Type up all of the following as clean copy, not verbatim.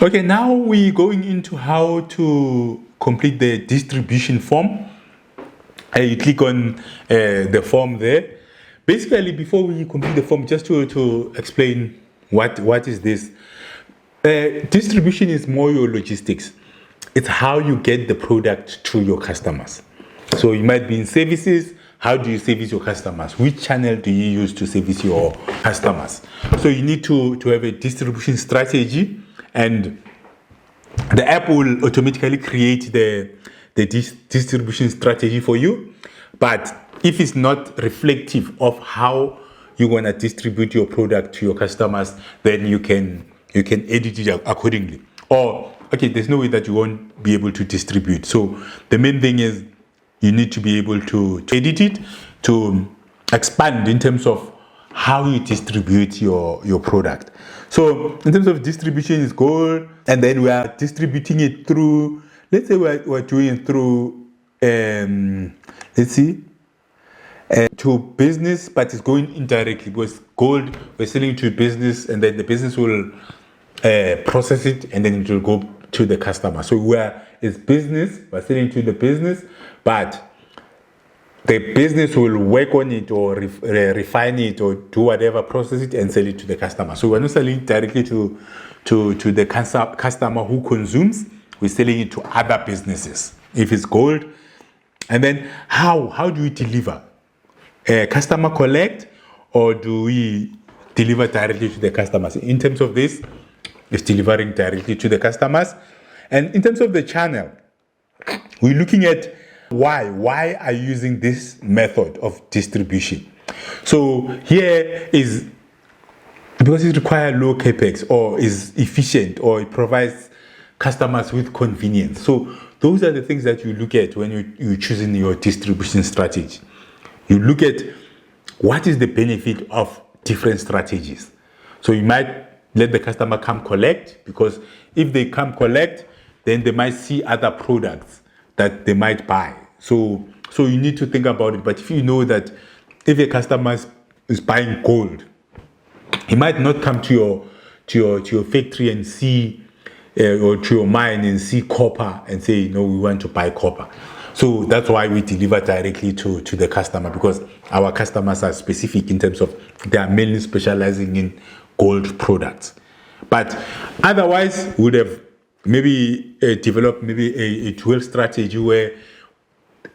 Okay, now we're going into how to complete the distribution form. You click on the form there. Basically, before we complete the form, just to explain what is this. Distribution is more your logistics. It's how you get the product to your customers. So you might be in services. How do you service your customers? Which channel do you use to service your customers? So you need to have a distribution strategy, and the app will automatically create the distribution strategy for you. But if it's not reflective of how you're going to distribute your product to your customers, then you can edit it accordingly. Or, okay, there's no way that you won't be able to distribute. So the main thing is you need to be able to edit it, to expand in terms of how you distribute your product. So in terms of distribution is goal, and then we are distributing it through, let's say we're doing it through, to business, but it's going indirectly because gold, we're selling to business, and then the business will process it, and then it will go to the customer. So it's business, we're selling to the business, but the business will work on it or refine it or do whatever, process it and sell it to the customer. So we're not selling directly to the customer who consumes. We're selling it to other businesses if it's gold. And then how do we deliver? Customer collect, or do we deliver directly to the customers? In terms of this, it's delivering directly to the customers. And in terms of the channel, we're looking at why are you using this method of distribution. So here is because it requires low capex, or is efficient, or it provides customers with convenience. So those are the things that you look at when you're choosing your distribution strategy. You look at what is the benefit of different strategies. So you might let the customer come collect, because if they come collect, then they might see other products that they might buy. So you need to think about it. But if you know that if a customer is buying gold, he might not come to your factory and see, or to your mine and see copper and say, no, we want to buy copper. So that's why we deliver directly to the customer, because our customers are specific in terms of they are mainly specializing in gold products. But otherwise, we would have maybe developed maybe a dual strategy where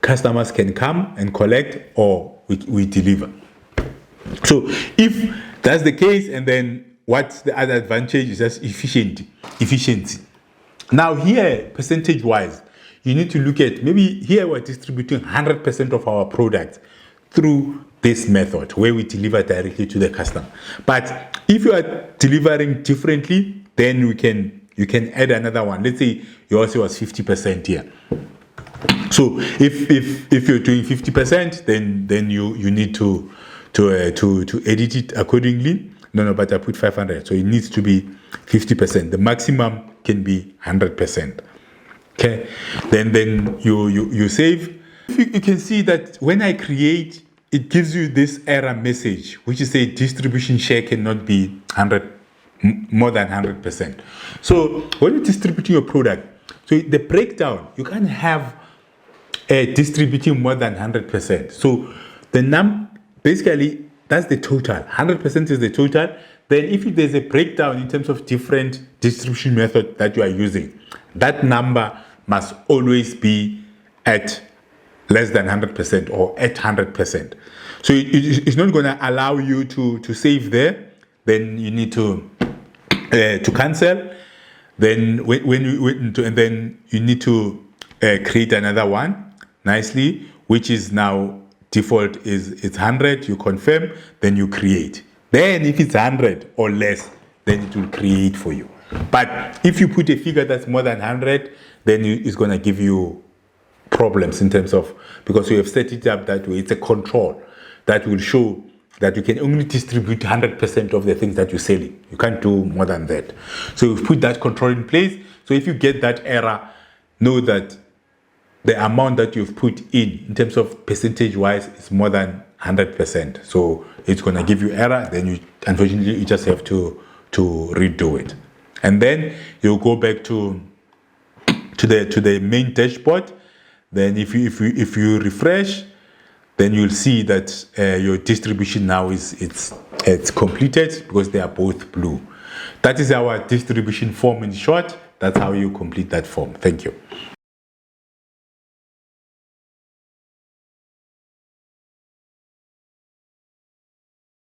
customers can come and collect, or we deliver. So if that's the case, and then what's the other advantage is just efficiency. Now here, percentage wise, you need to look at, maybe here we're distributing 100% of our products through this method where we deliver directly to the customer. But if you are delivering differently, then you can add another one. Let's say yours was 50% here. So if you're doing 50%, then you need to edit it accordingly. No, but I put 500, so it needs to be 50%. The maximum can be 100%. Okay, then you save. You can see that when I create, it gives you this error message, which is a distribution share cannot be more than 100%. So when you're distributing your product, so the breakdown, you can't have distributing more than 100%. So basically that's the total. 100% is the total. Then if there's a breakdown in terms of different distribution method that you are using, that number must always be at less than 100% or at 100%. So it's not going to allow you to save there. Then you need to cancel. Then and then you need to create another one nicely, which is now default it's 100. You confirm, then you create. Then if it's 100 or less, then it will create for you. But if you put a figure that's more than 100, then it's going to give you problems in terms of, because you have set it up that way. It's a control that will show that you can only distribute 100% of the things that you're selling. You can't do more than that. So you've put that control in place. So if you get that error, know that the amount that you've put in terms of percentage wise is more than 100%. So it's going to give you error. Then unfortunately, you just have to redo it. And then you'll go back to the main dashboard. Then if you refresh, then you'll see that your distribution now it's completed because they are both blue. That is our distribution form in short. That's how you complete that form. Thank you.